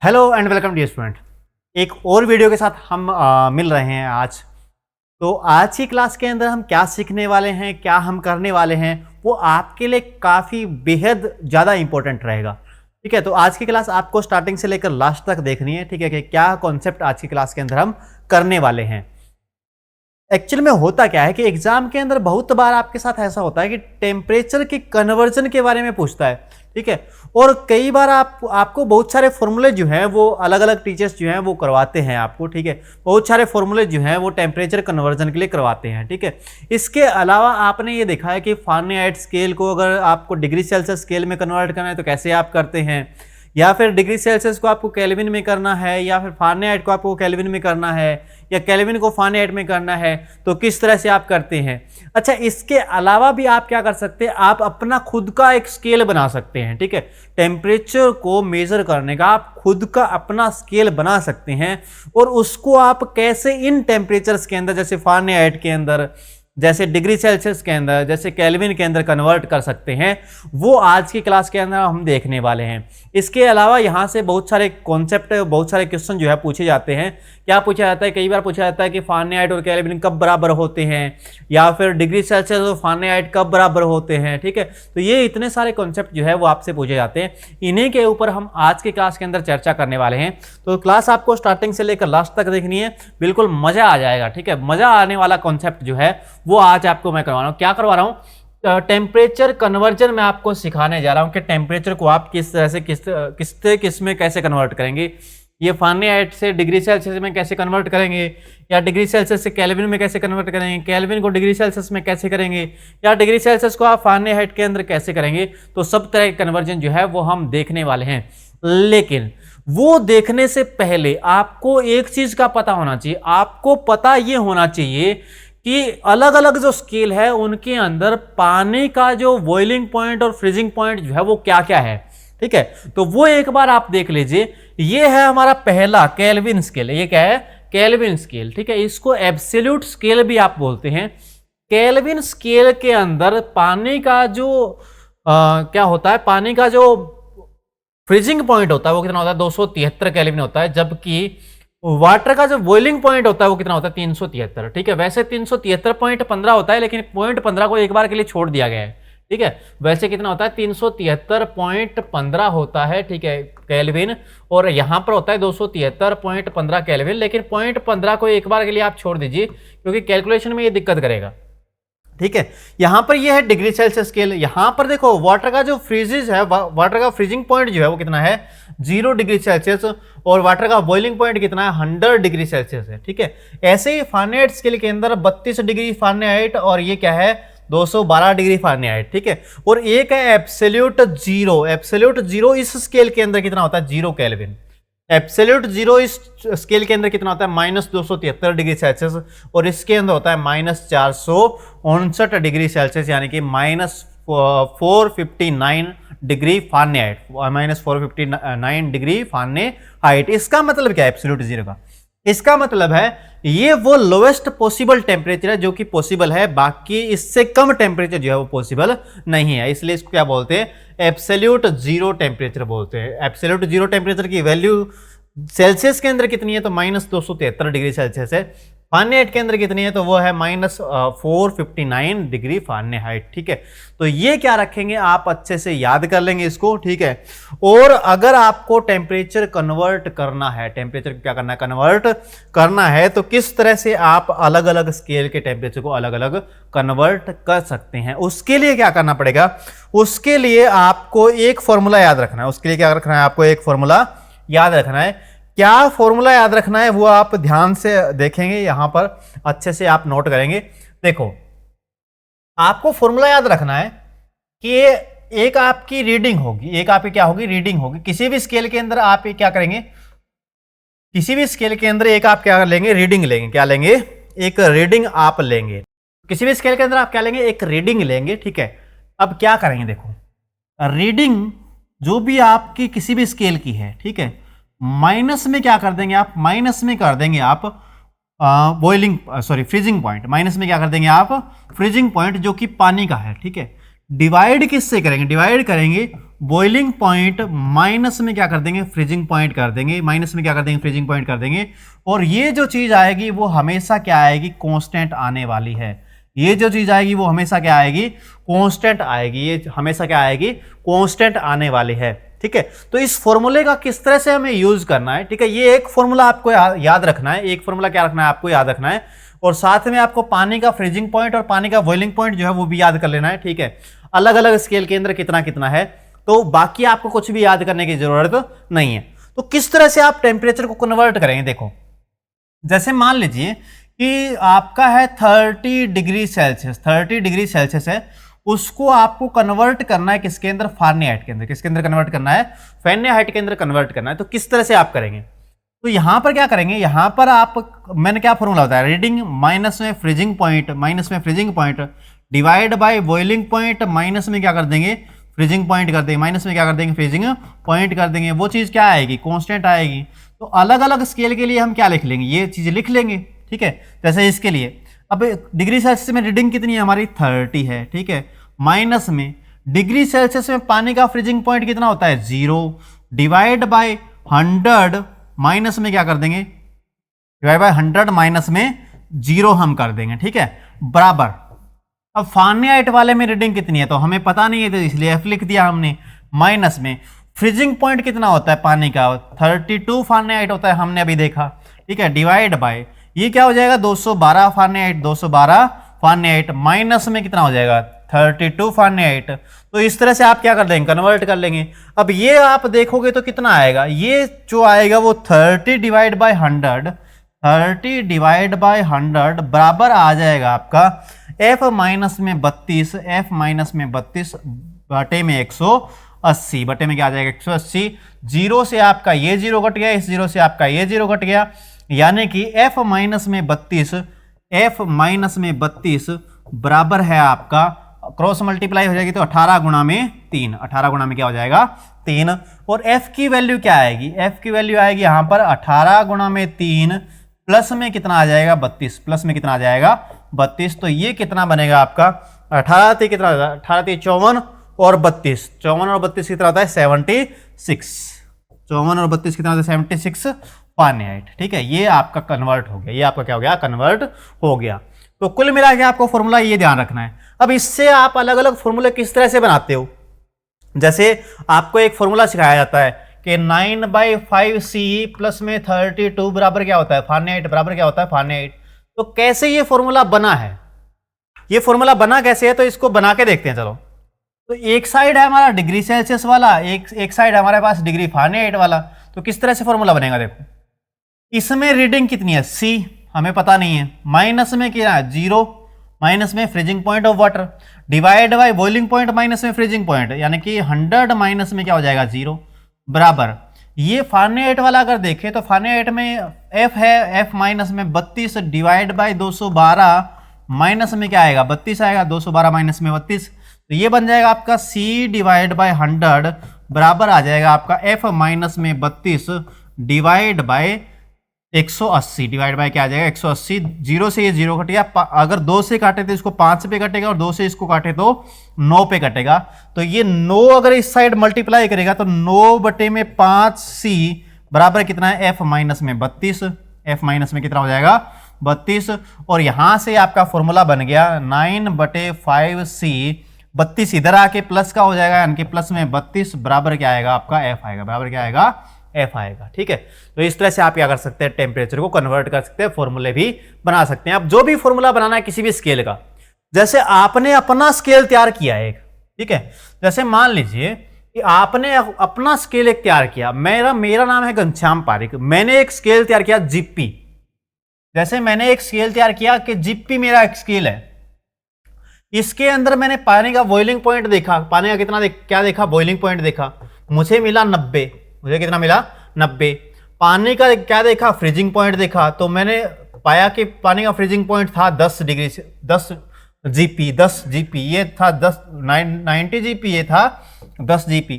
Hello and welcome dear student. एक और video के साथ हम मिल रहे हैं आज। तो आज की क्लास के अंदर हम क्या सीखने वाले हैं, क्या हम करने वाले हैं, वो आपके लिए काफ़ी बेहद ज़्यादा इंपॉर्टेंट रहेगा। ठीक है, तो आज की क्लास आपको स्टार्टिंग से लेकर लास्ट तक देखनी है। ठीक है, कि क्या कॉन्सेप्ट आज की क्लास के अंदर हम करने वाले हैं। एक्चुअल में होता क्या है कि एग्जाम के अंदर बहुत बार आपके साथ ऐसा होता है कि टेम्परेचर के कन्वर्जन के बारे में पूछता है। ठीक है, और कई बार आपको बहुत सारे फॉर्मूले जो हैं वो अलग अलग टीचर्स जो हैं वो करवाते हैं आपको। ठीक है, बहुत सारे फॉर्मूले जो हैं वो टेम्परेचर कन्वर्जन के लिए करवाते हैं। ठीक है, इसके अलावा आपने ये देखा है कि फारेनहाइट स्केल को अगर आपको डिग्री सेल्सियस स्केल में कन्वर्ट करना है तो कैसे आप करते हैं, या फिर डिग्री सेल्सियस को आपको केल्विन में करना है, या फिर फारेनहाइट को आपको केल्विन में करना है, या केल्विन को फारेनहाइट में करना है, तो किस तरह से आप करते हैं। अच्छा, इसके अलावा भी आप क्या कर सकते हैं, आप अपना खुद का एक स्केल बना सकते हैं। ठीक है, टेम्परेचर को मेजर करने का आप खुद का अपना स्केल बना सकते हैं, और उसको आप कैसे इन टेम्परेचर्स के अंदर, जैसे फारेनहाइट के अंदर, जैसे डिग्री सेल्सियस के अंदर, जैसे केल्विन के अंदर कन्वर्ट कर सकते हैं, वो आज की क्लास के अंदर हम देखने वाले हैं। इसके अलावा यहाँ से बहुत सारे कॉन्सेप्ट, बहुत सारे क्वेश्चन जो है पूछे जाते हैं। क्या पूछा जाता है, कई बार पूछा जाता है कि फारेनहाइट और केल्विन कब बराबर होते हैं, या फिर डिग्री सेल्सियस और फारेनहाइट कब बराबर होते हैं। ठीक है, तो ये इतने सारे कॉन्सेप्ट जो है वो आपसे पूछे जाते हैं। इन्हीं के ऊपर हम आज की क्लास के अंदर चर्चा करने वाले हैं। तो क्लास आपको स्टार्टिंग से लेकर लास्ट तक देखनी है, बिल्कुल मजा आ जाएगा। ठीक है, मजा आने वाला कॉन्सेप्ट जो है वो आज आपको मैं करवा रहा हूँ। क्या करवा रहा हूँ, टेम्परेचर कन्वर्जन में आपको सिखाने जा रहा हूँ कि टेम्परेचर को आप किस तरह से किस में कैसे कन्वर्ट करेंगे। ये फारेनहाइट से डिग्री सेल्सियस में कैसे कन्वर्ट करेंगे, या डिग्री सेल्सियस से केल्विन में कैसे कन्वर्ट करेंगे, केल्विन को डिग्री सेल्सियस में कैसे करेंगे, या डिग्री सेल्सियस को आप फारेनहाइट के अंदर कैसे करेंगे। तो सब तरह के कन्वर्जन जो है वो हम देखने वाले हैं। लेकिन वो देखने से पहले आपको एक चीज का पता होना चाहिए। आपको पता ये होना चाहिए कि अलग अलग जो स्केल है उनके अंदर पानी का जो बॉइलिंग पॉइंट और फ्रीजिंग पॉइंट जो है वो क्या क्या है। ठीक है, तो वो एक बार आप देख लीजिए। ये है हमारा पहला केल्विन स्केल। ये क्या है, केल्विन स्केल। ठीक है, इसको एब्सोल्यूट स्केल भी आप बोलते हैं। केल्विन स्केल के अंदर पानी का जो क्या होता है, पानी का जो फ्रीजिंग पॉइंट होता है वो कितना होता है, 273 केल्विन होता है, जबकि वाटर का जो बॉइलिंग पॉइंट होता है वो कितना होता है, 373। ठीक है, वैसे 373.15 होता है, लेकिन 0.15 को एक बार के लिए छोड़ दिया गया है। ठीक है, वैसे कितना होता है, 373.15 होता है। ठीक है, केल्विन, और यहां पर होता है 273.15 केल्विन, लेकिन 0.15 को एक बार के लिए आप छोड़ दीजिए क्योंकि कैलकुलेशन में ये दिक्कत करेगा। ठीक है, यहां पर ये है डिग्री सेल्सियस स्केल। यहां पर देखो वाटर का जो फ्रीजेज है, वाटर का फ्रीजिंग पॉइंट जो है वो कितना है, 0 डिग्री सेल्सियस, और वाटर का बॉइलिंग पॉइंट कितना है, 100 डिग्री सेल्सियस है। ठीक है, ऐसे ही फारेनहाइट स्केल के अंदर 32 डिग्री फारेनहाइट, और ये क्या है, 212 डिग्री फारेनहाइट। ठीक है, और एक है एब्सोल्यूट जीरो। एब्सोल्यूट जीरो इस स्केल के अंदर कितना होता है, 0 केल्विन। एब्सोल्यूट जीरो इस स्केल के अंदर कितना होता है, -273 डिग्री सेल्सियस, और इसके अंदर होता है -459 डिग्री सेल्सियस, यानी कि -459 डिग्री फारेनहाइट, -459 डिग्री फारेनहाइट। इसका मतलब क्या है एब्सोल्यूट जीरो का, इसका मतलब है ये वो लोएस्ट पॉसिबल टेम्परेचर है जो कि पॉसिबल है, बाकी इससे कम टेम्परेचर जो है वो पॉसिबल नहीं है। इसलिए इसको क्या बोलते हैं, एब्सोल्यूट जीरो टेम्परेचर बोलते हैं। एब्सोल्यूट जीरो टेम्परेचर की वैल्यू सेल्सियस के अंदर कितनी है, तो -273 डिग्री सेल्सियस है। फारेनहाइट के अंदर कितनी है, तो वो है -459 डिग्री फारेनहाइट। ठीक है, तो ये क्या रखेंगे, आप अच्छे से याद कर लेंगे इसको। ठीक है, और अगर आपको टेम्परेचर कन्वर्ट करना है, टेम्परेचर क्या करना है, कन्वर्ट करना है, तो किस तरह से आप अलग अलग स्केल के टेम्परेचर को अलग अलग कन्वर्ट कर सकते हैं, उसके लिए क्या करना पड़ेगा, उसके लिए आपको एक फॉर्मूला याद रखना है। उसके लिए क्या रखना है, आपको एक फॉर्मूला याद रखना है। क्या फॉर्मूला याद रखना है वो आप ध्यान से देखेंगे, यहां पर अच्छे से आप नोट करेंगे। देखो, आपको फॉर्मूला याद रखना है कि एक आपकी रीडिंग होगी, एक आपकी क्या होगी, रीडिंग होगी। किसी भी स्केल के अंदर आप क्या करेंगे, किसी भी स्केल के अंदर एक आप क्या लेंगे, रीडिंग लेंगे। क्या लेंगे, एक रीडिंग आप लेंगे। किसी भी स्केल के अंदर आप क्या लेंगे, एक रीडिंग लेंगे। ठीक है, अब क्या करेंगे, देखो रीडिंग जो भी आपकी किसी भी स्केल की है, ठीक है, माइनस में क्या कर देंगे आप, माइनस में कर देंगे आप फ्रीजिंग पॉइंट। माइनस में क्या कर देंगे आप, फ्रीजिंग पॉइंट जो कि पानी का है। ठीक है, डिवाइड किससे करेंगे, डिवाइड करेंगे बॉइलिंग पॉइंट माइनस में क्या कर देंगे, फ्रीजिंग पॉइंट कर देंगे, माइनस में क्या कर देंगे, फ्रीजिंग पॉइंट कर देंगे। और ये जो चीज आएगी वो हमेशा क्या आएगी, कांस्टेंट आने वाली है। ये जो चीज आएगी वो हमेशा क्या आएगी, कांस्टेंट आएगी। ये हमेशा क्या आएगी, कांस्टेंट आने वाली है। ठीक है, तो इस फॉर्मूले का किस तरह से हमें यूज करना है, ठीक है, ये एक फॉर्मूला आपको याद रखना है। एक फॉर्मूला क्या रखना है, आपको याद रखना है। और साथ में आपको पानी का फ्रीजिंग पॉइंट और पानी का बॉइलिंग पॉइंट जो है वो भी याद कर लेना है। ठीक है, अलग अलग स्केल के अंदर कितना कितना है, तो बाकी आपको कुछ भी याद करने की जरूरत नहीं है। तो किस तरह से आप टेम्परेचर को कन्वर्ट करेंगे, देखो जैसे मान लीजिए कि आपका है 30 डिग्री सेल्सियस, 30 डिग्री सेल्सियस है, उसको आपको कन्वर्ट करना है किसके अंदर, फारेनहाइट के अंदर। किसके अंदर कन्वर्ट करना है, फारेनहाइट के अंदर कन्वर्ट करना है। तो किस तरह से आप करेंगे, तो यहां पर क्या करेंगे, यहां पर आप, मैंने क्या फॉर्मूला बताया, रीडिंग माइनस में फ्रीजिंग पॉइंट, माइनस में freezing point divide by boiling point, minus में क्या कर देंगे, फ्रीजिंग पॉइंट कर देंगे, माइनस में क्या कर देंगे, फ्रीजिंग पॉइंट कर देंगे। वो चीज क्या आएगी, कांस्टेंट आएगी। तो अलग अलग स्केल के लिए हम क्या लिख लेंगे, ये चीज लिख लेंगे। ठीक है, जैसे इसके लिए अब डिग्री सेल्सियस में रीडिंग कितनी है हमारी, 30 है। ठीक है, माइनस में डिग्री सेल्सियस में पानी का फ्रीजिंग पॉइंट कितना होता है, 0, डिवाइड बाय 100, माइनस में क्या कर देंगे, डिवाइड बाय 100 माइनस में 0 हम कर देंगे। ठीक है, बराबर। अब फारेनहाइट वाले में रीडिंग कितनी है तो हमें पता नहीं है, तो इसलिए एफ लिख दिया हमने। माइनस में फ्रीजिंग पॉइंट कितना होता है पानी का, 32 फारेनहाइट होता है, हमने अभी देखा। ठीक है, डिवाइड बाय ये क्या हो जाएगा, 212 फारेनहाइट, 212 फारेनहाइट, माइनस में कितना हो जाएगा, 32 फारेनहाइट। तो इस तरह से आप क्या कर देंगे, कन्वर्ट कर लेंगे। अब ये आप देखोगे तो कितना आएगा, ये जो आएगा वो 30 डिवाइड बाय 100, 30 डिवाइड बाय 100 बराबर आ जाएगा आपका f माइनस में 32, f माइनस में 32 बटे में 180, बटे में क्या आ जाएगा, 180। जीरो से आपका ये जीरो कट गया, इस जीरो से आपका ये जीरो कट गया, यानी कि f माइनस में 32, f माइनस में 32 बराबर है आपका, क्रॉस मल्टीप्लाई हो जाएगी तो 18 गुणा में 3, 18 गुणा में क्या हो जाएगा, 3। और f की वैल्यू क्या आएगी, f की वैल्यू आएगी यहां पर 18 गुणा में 3 प्लस में कितना आ जाएगा, 32, प्लस में कितना आ जाएगा, 32। तो ये कितना बनेगा आपका, 18 थे कितना, 18 थे 54 और 32, 54 और 32 कितना होता है, 76, 54 और 32 कितना होता है, 76 फारेनहाइट। ठीक है, ये आपका कन्वर्ट हो गया, ये आपका क्या हो गया, कन्वर्ट हो गया। तो कुल मिला के आपको फॉर्मूला ये ध्यान रखना है। अब इससे आप अलग अलग फॉर्मूले किस तरह से बनाते हो, जैसे आपको एक फॉर्मूला सिखाया जाता है कि 9/5 प्लस में 32 बराबर क्या होता है, फारेनहाइट, बराबर क्या होता है, फारेनहाइट। तो कैसे ये फॉर्मूला बना है, ये फॉर्मूला बना कैसे है, तो इसको बना के देखते हैं। चलो, तो एक साइड है हमारा डिग्री सेल्सियस वाला, एक साइड हमारे पास डिग्री फारेनहाइट वाला। तो किस तरह से फॉर्मूला बनेगा, देखो इसमें रीडिंग कितनी है, C हमें पता नहीं है, माइनस में क्या है, 0, माइनस में freezing point of water, divide by boiling point minus में फ्रीजिंग पॉइंट, यानी कि 100 माइनस में क्या हो जाएगा, 0, बराबर। ये फारेनहाइट वाला अगर देखें तो फारेनहाइट में f है, f माइनस में 32 डिवाइड बाय 212, माइनस में क्या आएगा, 32 आएगा, 212 माइनस में 32। तो ये बन जाएगा आपका C डिवाइड बाय 100 बराबर आ जाएगा आपका f माइनस में 32 डिवाइड बाय 180, डिवाइड बाय क्या आ जाएगा, 180। 0 से ये 0 कटेगा, अगर 2 से काटे तो इसको 5 पे कटेगा, और 2 से इसको काटे तो 9 पे कटेगा। तो ये 9 अगर इस साइड मल्टीप्लाई करेगा तो 9 बटे में 5C बराबर कितना है, f माइनस में 32, f माइनस में कितना हो जाएगा, 32। और यहां से आपका फॉर्मूला बन गया 9/5C, 32 इधर आके प्लस का हो जाएगा, यानी कि प्लस में 32 बराबर क्या आएगा, आपका f आएगा, बराबर क्या आएगा, f आएगा। ठीक है, तो इस तरह से आप क्या कर सकते हैं, टेम्परेचर को कन्वर्ट कर सकते हैं, फॉर्मूले भी बना सकते हैं। अब जो भी फॉर्मूला बनाना है किसी भी स्केल का, जैसे आपने अपना स्केल तैयार किया है एक, ठीक है, जैसे मान लीजिए कि आपने अपना स्केल एक तैयार किया, मेरा नाम है घनश्याम पारिक, मैंने एक स्केल तैयार किया जिप्पी। जैसे मैंने एक स्केल तैयार किया कि जिप्पी मेरा एक स्केल है, इसके अंदर मैंने पानी का बॉइलिंग पॉइंट देखा, पानी का कितना क्या देखा, बॉइलिंग पॉइंट देखा, मुझे मिला 90, मुझे कितना मिला, 90। पानी का क्या देखा, फ्रीजिंग पॉइंट देखा, तो मैंने पाया कि पानी का फ्रीजिंग पॉइंट था 10 डिग्री से 10 जीपी, 10 जीपी ये था, 90 जीपी ये था 10 जीपी।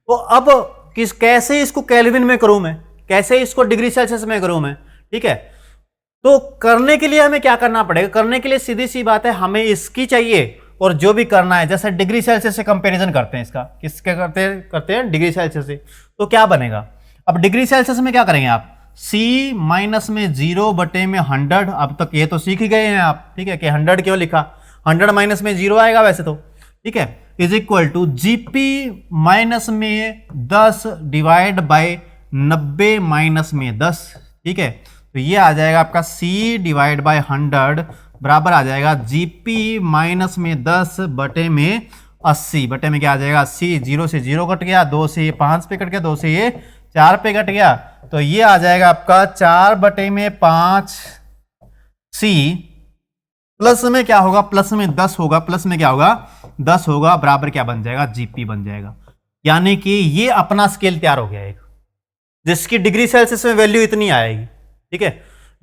तो अब कैसे इसको केल्विन में करूं मैं, कैसे इसको डिग्री सेल्सियस में करूं मैं, ठीक है। तो करने के लिए हमें क्या करना पड़ेगा, करने के लिए सीधी सी बात है, हमें इसकी चाहिए और जो भी करना है, जैसे डिग्री सेल्सियस से कंपैरिजन करते हैं इसका, किसके करते हैं डिग्री सेल्सियस से, तो क्या बनेगा। अब डिग्री सेल्सियस में क्या करेंगे आप, C माइनस में 0 बटे में 100, अब तक ये तो सीख ही गए हैं आप, ठीक है, कि 100 क्यों लिखा, 100 माइनस में 0 आएगा वैसे तो, ठीक है, is equal to GP minus में 10 डिवाइड बाय 90 माइनस में 10, ठीक है, तो ये आ जाएगा आपका C डिवाइड बाय 100 बराबर आ जाएगा GP माइनस में 10 बटे में 80, बटे में क्या आ जाएगा 80, 0 से 0 कट गया, 2 से ये 5 पे कट गया, 2 से ये 4 पे कट गया, तो ये आ जाएगा आपका 4 बटे में 5 C, प्लस में क्या होगा, प्लस में 10 होगा, प्लस में क्या होगा 10 होगा, बराबर क्या बन जाएगा GP बन जाएगा। यानी कि ये अपना स्केल तैयार हो गया एक, जिसकी डिग्री सेल्सियस में वैल्यू इतनी आएगी, ठीक है,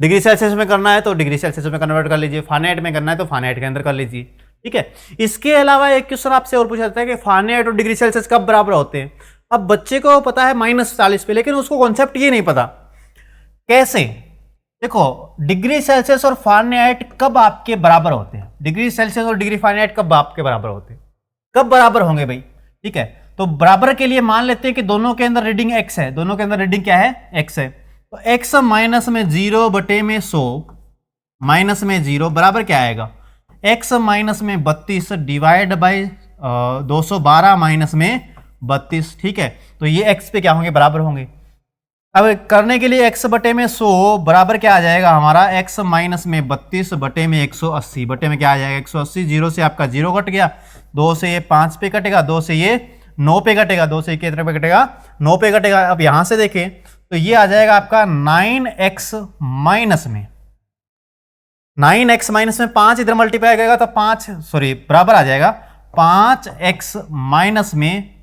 डिग्री सेल्सियस में करना है तो डिग्री सेल्सियस में कन्वर्ट कर लीजिए, फारेनहाइट में करना है तो फारेनहाइट के अंदर कर लीजिए, ठीक है। इसके अलावा एक क्वेश्चन आपसे और पूछा जाता है कि फारेनहाइट और डिग्री सेल्सियस कब बराबर होते हैं। अब बच्चे को पता है -40 पे, लेकिन उसको कॉन्सेप्ट ये नहीं पता कैसे। देखो डिग्री सेल्सियस और फारेनहाइट कब आपके बराबर होते हैं, डिग्री सेल्सियस और डिग्री फारेनहाइट कब आपके बराबर होते हैं, कब बराबर होंगे भाई, ठीक है। तो बराबर के लिए मान लेते हैं कि दोनों के अंदर रीडिंग x है, दोनों के अंदर रीडिंग क्या है x है, तो x माइनस में 0 बटे में 100 माइनस में 0 बराबर क्या आएगा, x माइनस में 32 डिवाइड बाई 212 माइनस में 32, ठीक है, तो ये x पे क्या होंगे बराबर होंगे। अब करने के लिए x बटे में 100 बराबर क्या आ जाएगा हमारा, x माइनस में 32 बटे में 180, बटे में क्या आ जाएगा 180, 0 से आपका 0 कट गया, 2 से ये 5 पे कटेगा, 2 से ये 9 पे कटेगा, 2 से कितने पे कटेगा 9 पे कटेगा। अब यहां से देखें तो ये आ जाएगा आपका 9x माइनस में 5 इधर मल्टीप्लाई करेगा तो 5 बराबर आ जाएगा 5x माइनस में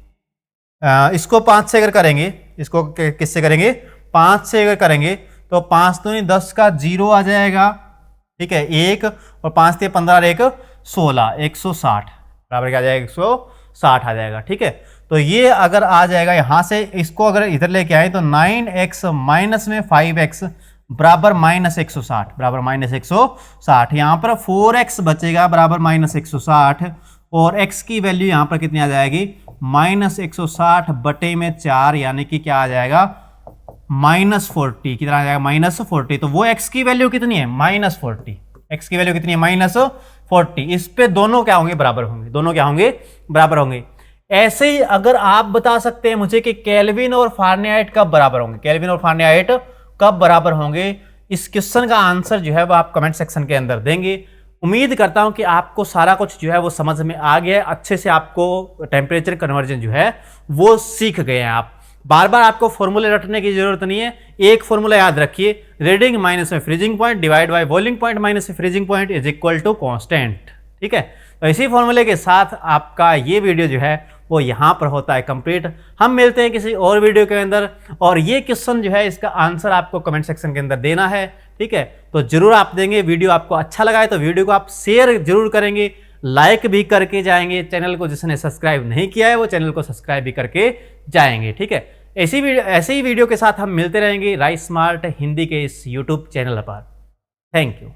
इसको 5 से अगर करेंगे, इसको किससे करेंगे 5 से अगर करेंगे तो 5 तो नहीं 10 का 0 आ जाएगा, ठीक है, 1 और 5 से 15 और 1 16, 160 बराबर क्या आ जाएगा 160 आ जाएगा, ठीक है। तो ये अगर आ जाएगा यहां से, इसको अगर इधर लेके आए तो 9x माइनस में 5x बराबर -160 बराबर -160, यहां पर 4x बचेगा बराबर -160 और x की वैल्यू यहां पर कितनी आ जाएगी -160 बटे में 4, यानी कि क्या आ जाएगा -40, कितना आ जाएगा -40। तो वो x की वैल्यू कितनी है -40, x की वैल्यू कितनी है -40। इस पे दोनों क्या होंगे बराबर होंगे, दोनों क्या होंगे बराबर होंगे। ऐसे ही अगर आप बता सकते हैं मुझे कि केल्विन और फारेनहाइट कब बराबर होंगे, केल्विन और फारेनहाइट कब बराबर होंगे, इस क्वेश्चन का आंसर जो है वो आप कमेंट सेक्शन के अंदर देंगे। उम्मीद करता हूं कि आपको सारा कुछ जो है वो समझ में आ गया है, अच्छे से आपको टेम्परेचर कन्वर्जन जो है वो सीख गए हैं आप। बार बार आपको फॉर्मूले रटने की जरूरत नहीं है, एक फॉर्मूला याद रखिए, रीडिंग माइनस में freezing point divide by boiling point minus में freezing point is equal to constant, ठीक है। तो इसी फॉर्मूले के साथ आपका ये वीडियो जो है वो यहाँ पर होता है कंप्लीट। हम मिलते हैं किसी और वीडियो के अंदर, और ये क्वेश्चन जो है इसका आंसर आपको कमेंट सेक्शन के अंदर देना है, ठीक है। तो जरूर आप देंगे। वीडियो आपको अच्छा लगा है तो वीडियो को आप शेयर जरूर करेंगे, लाइक भी करके जाएंगे, चैनल को जिसने सब्सक्राइब नहीं किया है वो चैनल को सब्सक्राइब भी करके जाएंगे, ठीक है। ऐसे ही वीडियो के साथ हम मिलते रहेंगे राइस स्मार्ट हिंदी के इस यूट्यूब चैनल पर। Thank you.